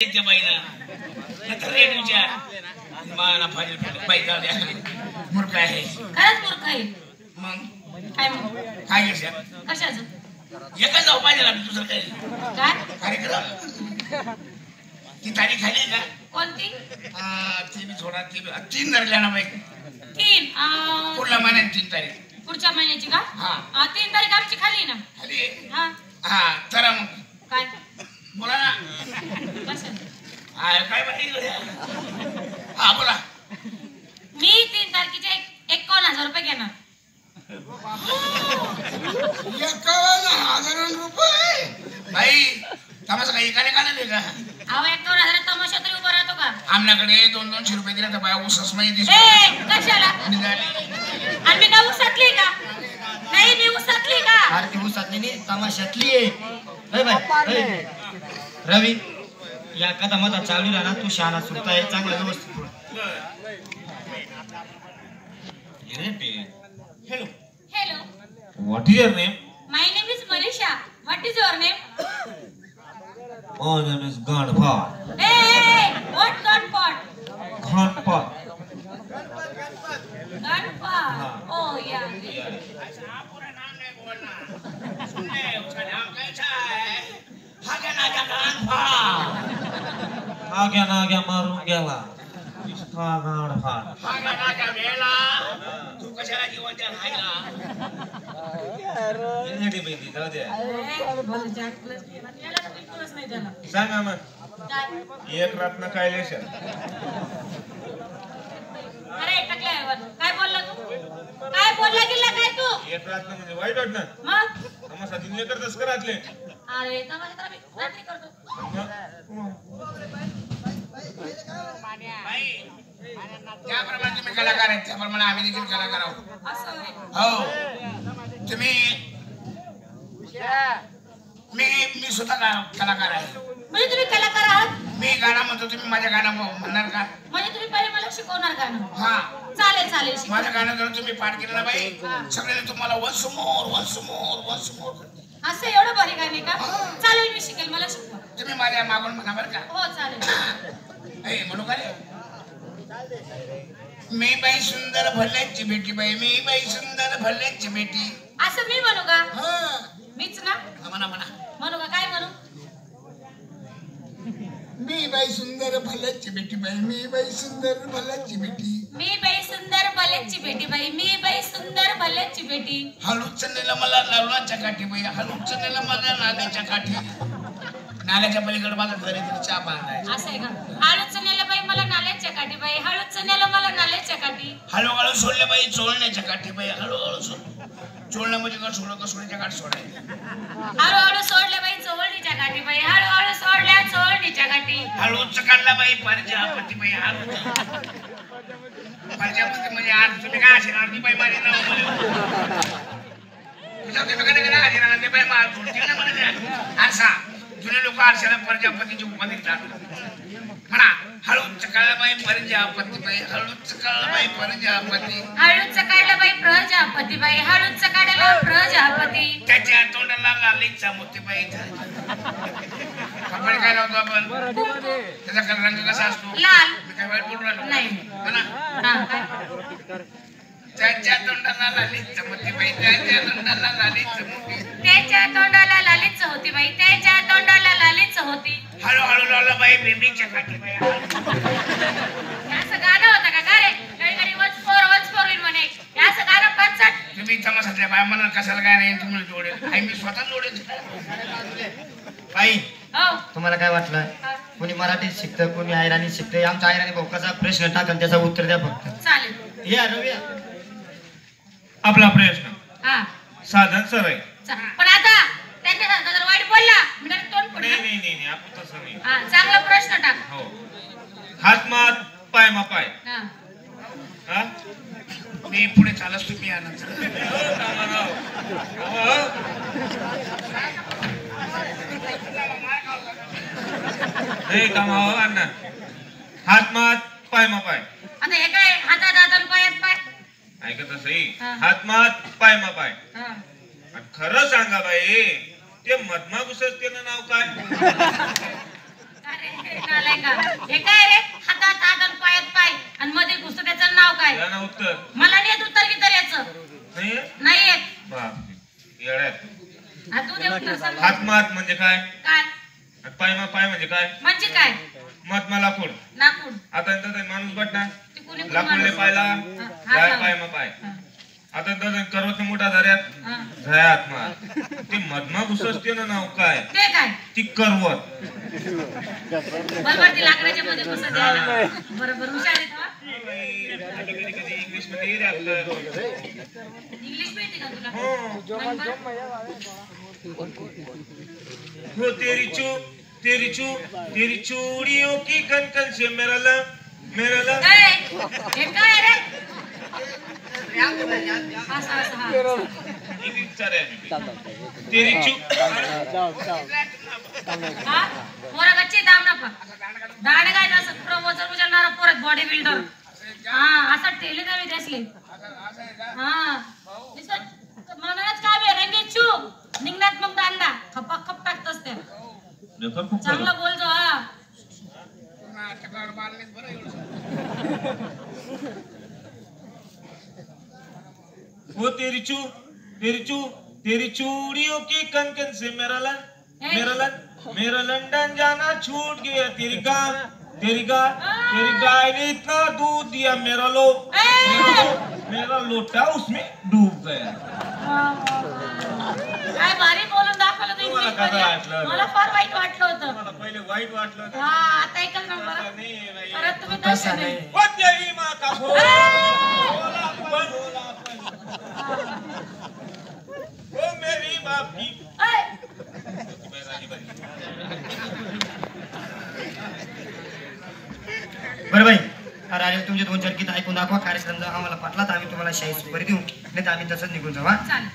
त्या बाईला तर रेट विचार माना फाईल बाई जाऊ द्या मूर्ख आहे खरंच मूर्ख आहे मग काय मग काय घेशा कशाचं एकच जाऊ पाहिजे ना दुसरं काय काय कार्यक्रम ती तारीख खाली का कोणती ती बी थोडा ती तीन धरल्या ना बाई तीन पुढल्या महिन्यात 3 तारीख पुढच्या महिन्याची का हा 3 तारीख आमची खाली ना खाली हा हा चला मग काय बोला ना कसं काय बाई हा बोला मी 3 तारखेचे 51,000 रुपये घेणार 51,000 रुपये भाई तमाशा काही एकाने काढले का अहो 1-2 तमाशा तरी उभा राहतो का आमच्याकडे 200-200 रुपये दिले तर बाया उसस माहिती कशाला आम्ही का उसातली का नाही मी उसातली का अरे ती उसातली नाही तमाशातली आहे रवी या कदमाचा चालू राहा तू शहाणा सुटताय चांगला व्यवस्थित hello hello What is your name? My name is Manisha what is your name My name is Gandpal. What गॉडपॉट Gandpal. गॉडपॉट ओ या पूरा नाम नहीं बोलना सुनने उसका नाम कैसा है हागे ना क्या Agya मारून गेला. इसका Gandpal. हागे ना क्या वेला तू कशाला जीवन द्या राहिला इन्हें बेटी जाऊ दे. भले जॅकला याला तर बिलकुलच नाही देणार सांगा मग काय एक रत्न काय लेशन. अरे टकल्यावर काय बोलला तू काय बोलला गेला काय तू एक रत्न म्हणजे वाईट वाटणं. मग आम्हा साथीने करतच करातले. अरे तमाशा तर मी रात्री करतो भाई त्याप्रमाणे तुम्ही कलाकार आहेत त्याप्रमाणे आम्ही देखील कलाकार आहोत असं होय. हो तुम्ही मी स्वतः कलाकार आहे म्हणजे तुम्ही कलाकार आहात मी गाणं म्हणतो तुम्ही माझ्या गाणं म्हणणार का म्हणजे तुम्ही पहिले मला शिकवणार गाणं हा चालेल चालेल शिकव. माझं गाणं जर तुम्ही पाठ केलं ना बाई सगळ्यांनी तुम्हाला वन्स मोर असं एवढं भारी गाणे का चालेल मी शिकेल मला शिकवा तुम्ही माझ्या मागून म्हणा बरं का हो चालेल ए म्हणू का रे मी बाई सुंदर भल्याची बेटी बाई मी बाई सुंदर भल्याची बेटी असं मी म्हणू का हा मीच ना म्हणा म्हणू का काय म्हणू मी बाई सुंदर भल्याची बेटी बाई मी बाई सुंदर भल्याची बेटी मी बाई सुंदर भल्याची बेटी बाई मी बाई सुंदर भल्याची बेटी हळूच नेलं मला लवणाच्या काठी बाई हळूच नेलं मला नाल्याच्या काठी नाल्याच्या पलीकडे माझं घर आहे चहा बांधायचं असं आहे का हळूच नेलं बाई मला नाल्याच्या काठी बाई हळूच नेलं मला नाल्याच्या काठी हळूहळू सोडले बाई चोळण्याच्या काठी बाई हळूहळू सोड चोळणं म्हणजे का सोडं कसोडीच्या काठी सोडायचं हळूहळू सोडले बाई चोळणीच्या काठी बाई हळूहळू सोडल्या चोळणीच्या काठी हळूच काढला बाई प्रजापती बाई हळूच प्रजापती म्हणजे आज तुम्ही काय असेल आरती बाई माझे नाव आरसा जुने लोक आरशाला प्रजापतीची उपाधी देतात म्हणा हळूच काढला बाई प्रजापती बाई हळूच काढला बाई प्रजापती हळूच काढलं बाई प्रजापती बाई हळूच काढलं प्रजापती त्याच्या तोंडाला लालीचा मोतीबाई कपडे काय लावतो आपण त्याचा रंग कसा असतो लाल मी काय वाईट बोलून राहिलो नाही म्हणा त्याच्या तोंडाला लालीचा मोतीबाई त्याच्या तोंडाला लालीचा मोती त्याच्या तोंडाला लालीच होती बाई त्याच्या तोंडाला लालीच होती हळूहळू लावलं बाई बेबीच्या काठी बाई असं गाणं होतं का रे कधी वन्स फोर इन म्हणे असं गाणं पंचट तुम्ही तमाशातल्या बाय म्हणा कशाला काय नाही तुम्हाला जोडेल आई मी स्वतः जोडेल बाई हो तुम्हाला काय वाटलं कोणी मराठीत शिकतं कोणी आयराणी शिकतं आमच्या आयराणी भाऊ कसा प्रश्न टाकल त्याचा उत्तर द्या फक्त चालेल या रवी आपला प्रश्न हा साधन सरळ. पण आता त्यांच्या जर वाईट बोलला मी त्याला तोंड फोडणार. नाही आपण तसं नाही. हा चांगला प्रश्न टाक हो हात मात पाय मा पाय हा हा मी पुढे चालच तुम्ही यानंतर नाही कामाव अण्णा हात मात पाय मा पाय आता हे काय हातात हातात पायात पाय ऐकत सही हा. हात मात पाय मा पाय हा आणि खरं सांगा बाई ते मधमा घुसत त्यानं नाव काय काय अरे नालाय का हे काय रे हातात हात आणि पायात पाय आणि मध्ये घुसतं त्याचं नाव काय या ना उत्तर मला नाही येत उत्तर की याचं नाही नाही येत बाप येड्यात हा तू दे उत्तर सांग हातमात म्हणजे काय काय आणि पाय म्हणजे काय म्हणजे काय मत लाकूड नाकूड आता तर माणूस बटना ते कोणी लाकूडले पायला जाय पाय मग पाय आता तर करवत मोठा धऱ्यात जाय आत्मा ते मधमा घुसते ना नाव काय ते काय ती करवत बरोबर ती लाकडाच्या मध्ये घुसत आहे बरोबर हुशार आहे तेव्हा कधी कधी इंग्लिश मध्ये येते आपलं इंग्लिश माहिती का तुला हो तेरी चूड़ियों की कन से मेरा ला काय हे काय रे असं असं हा तेरी हा पोरा गच्ची दाम नका दाढ काय असं प्रो वजन उचलणारा पोरत बॉडी बिल्डर हा असं ठेले ना मी त्यासले हा म्हणूनच काय बे रंगी चूक निघण्यात मग दांडा खपा खप टाकतोस त्या चांगलं बोलतो हा वो तेरी चूड़ियों की कन से मेरा लंदन जाना छूट गया तेरी गाय ने इतना दूध दिया मेरा लोटा उसमें डूब गया काय भारी बोलून दाखवलं तू तुम्हाला इंग्लिश कसं मध्ये वाटलं? मला फार वाईट वाटलं होतं मला पहिले वाईट वाटलं होतं. हा आता ऐकल ना मला नाही बाई. परत तुम्ही तसं तसे नाही. नाही वंदेही माता ओ मेरी बाप की ऐ, बरं बाई राजे तुमचे 2-4 गीत ऐकून दाखवा कार्यक्रम जर आम्हाला पटला तर आम्ही तुम्हाला शाही सुपारी देऊ नाही तर आम्ही तसंच निघून जाऊ हा चालेल